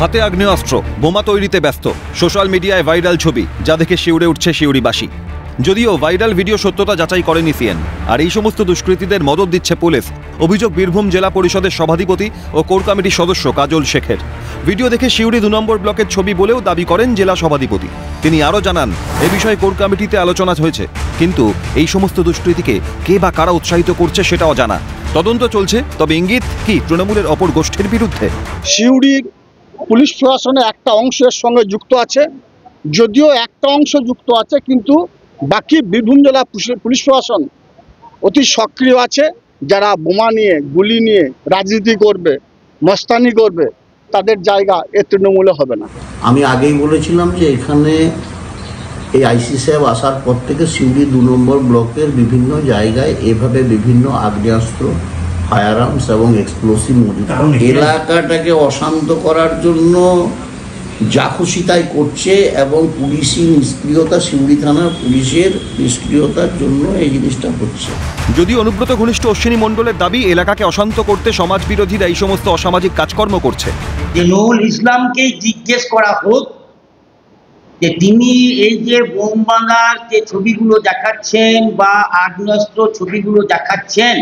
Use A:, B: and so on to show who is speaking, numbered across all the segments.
A: হাতে আগ্নেয়াস্ত্র, বোমা তৈরিতে ব্যস্ত। সোশ্যাল মিডিয়ায় ভাইরাল ছবি, যা দেখে শিউরে উঠছে শিউরিবাসী। যদিও ভাইরাল ভিডিও সত্যতা যাচাই করেনি সিএন। আর এই সমস্ত দুষ্কৃতীদের মদত দিচ্ছে পুলিশ। অভিযোগ বীরভূম জেলা পরিষদের সভাধিপতি ও কোর কমিটির সদস্য কাজল শেখের। ভিডিও দেখে শিউরি 2 নম্বর ব্লকের ছবি বলেও দাবি করেন জেলা সভাধিপতি। তিনি আরও জানান, এ বিষয়ে কোর কমিটিতে আলোচনা হয়েছে, কিন্তু এই সমস্ত দুষ্কৃতীকে কে বা কারা উৎসাহিত করছে সেটাও জানা। তদন্ত চলছে, তবে ইঙ্গিত কি তৃণমূলের অপর গোষ্ঠীর বিরুদ্ধে?
B: শিউরির পুলিশ প্রশাসনে একটা অংশের সঙ্গে যুক্ত আছে, যদিও একটা অংশ যুক্ত আছে, কিন্তু বাকি বীরভূম জেলা পুলিশ প্রশাসন অতি সক্রিয় আছে। যারা বোমা নিয়ে, গুলি নিয়ে রাজনীতি করবে, মস্তানি করবে, তাদের জায়গা এ তৃণমূলে হবে না।
C: আমি আগেই বলেছিলাম যে এখানে এই আইসি সাহেব আসার পর থেকে শিউরি 2 নম্বর ব্লকের বিভিন্ন জায়গায় এভাবে বিভিন্ন আগ্নেয়াস্ত্র, ফায়ার আর্মস এবং এক্সপ্লোসিভ মজুদ। এলাকাটাকে অশান্ত করার জন্য যা খুশি তাই করছে এবং পুলিশি নিষ্ক্রিয়তা, শিউরি থানার পুলিশের নিষ্ক্রিয়তার জন্য এই জিনিসটা হচ্ছে।
A: যদিও অনুব্রত ঘনিষ্ঠ অশ্বিনী মণ্ডলের দাবি, এলাকাকে অশান্ত করতে সমাজ বিরোধীরা এই সমস্ত অসামাজিক কাজকর্ম করছে।
D: যে নুরুল ইসলামকে জিজ্ঞেস করা হোক যে তিনি এই যে বোম বাঁধার যে ছবিগুলো দেখাচ্ছেন বা আগ্নেয়াস্ত্র ছবিগুলো দেখাচ্ছেন,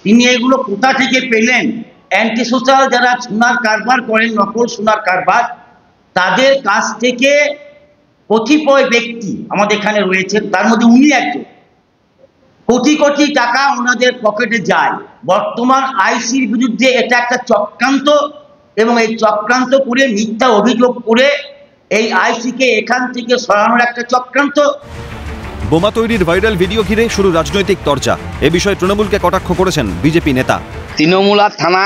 D: তিনি এগুলো কোথা থেকে পেলেন? অ্যান্টি সোশ্যাল যারা সোনার কারবার করেন, নকল সোনার কারবার, তাদের কাছ থেকে কতিপয় ব্যক্তি আমাদের এখানে রয়েছেন, তার মধ্যে উনি একজন। কোটি কোটি টাকা ওনাদের পকেটে যায়। বর্তমান আইসির বিরুদ্ধে এটা একটা চক্রান্ত, এবং এই চক্রান্ত করে মিথ্যা অভিযোগ করে এই আইসিকে এখান থেকে সরানোর একটা চক্রান্ত।
A: বোমা তৈরির ভাইরাল ভিডিও ঘিরে শুরু রাজনৈতিক চর্চা। এ বিষয়ে তৃণমূলকে কটাক্ষ করেছেন বিজেপি নেতা।
E: তৃণমূল আর থানা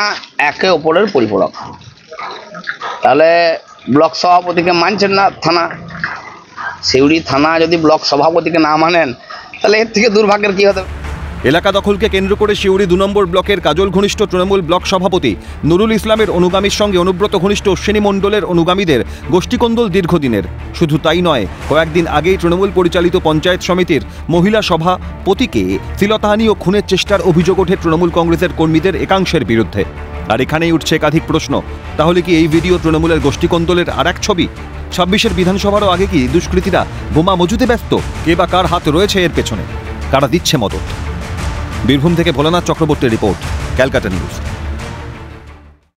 E: একে অপরের পরিপূরক। তাহলে ব্লক সভাপতিকে মানছেন না থানা, শিউরি থানা যদি ব্লক সভাপতিকে না মানেন, তাহলে এর থেকে দুর্ভাগ্যের কি হতে?
A: এলাকা দখলকে কেন্দ্র করে শিউরি 2 নম্বর ব্লকের কাজল ঘনিষ্ঠ তৃণমূল ব্লক সভাপতি নুরুল ইসলামের অনুগামীর সঙ্গে অনুব্রত ঘনিষ্ঠ অশ্বিনী মণ্ডলের অনুগামীদের গোষ্ঠীকন্দল দীর্ঘদিনের। শুধু তাই নয়, কয়েকদিন আগেই তৃণমূল পরিচালিত পঞ্চায়েত সমিতির মহিলা সভাপতিকে শ্লীলতাহানি ও খুনের চেষ্টার অভিযোগ ওঠে তৃণমূল কংগ্রেসের কর্মীদের একাংশের বিরুদ্ধে। আর এখানেই উঠছে একাধিক প্রশ্ন। তাহলে কি এই ভিডিও তৃণমূলের গোষ্ঠীকন্দলের আর এক ছবি? 26-এর বিধানসভারও আগে কি দুষ্কৃতীরা বোমা মজুতে ব্যস্ত? কে বা কার হাত রয়েছে এর পেছনে? কারা দিচ্ছে মদত? বীরভূম থেকে ভোলানাথ চক্রবর্তীর রিপোর্ট, ক্যালকাটা নিউজ।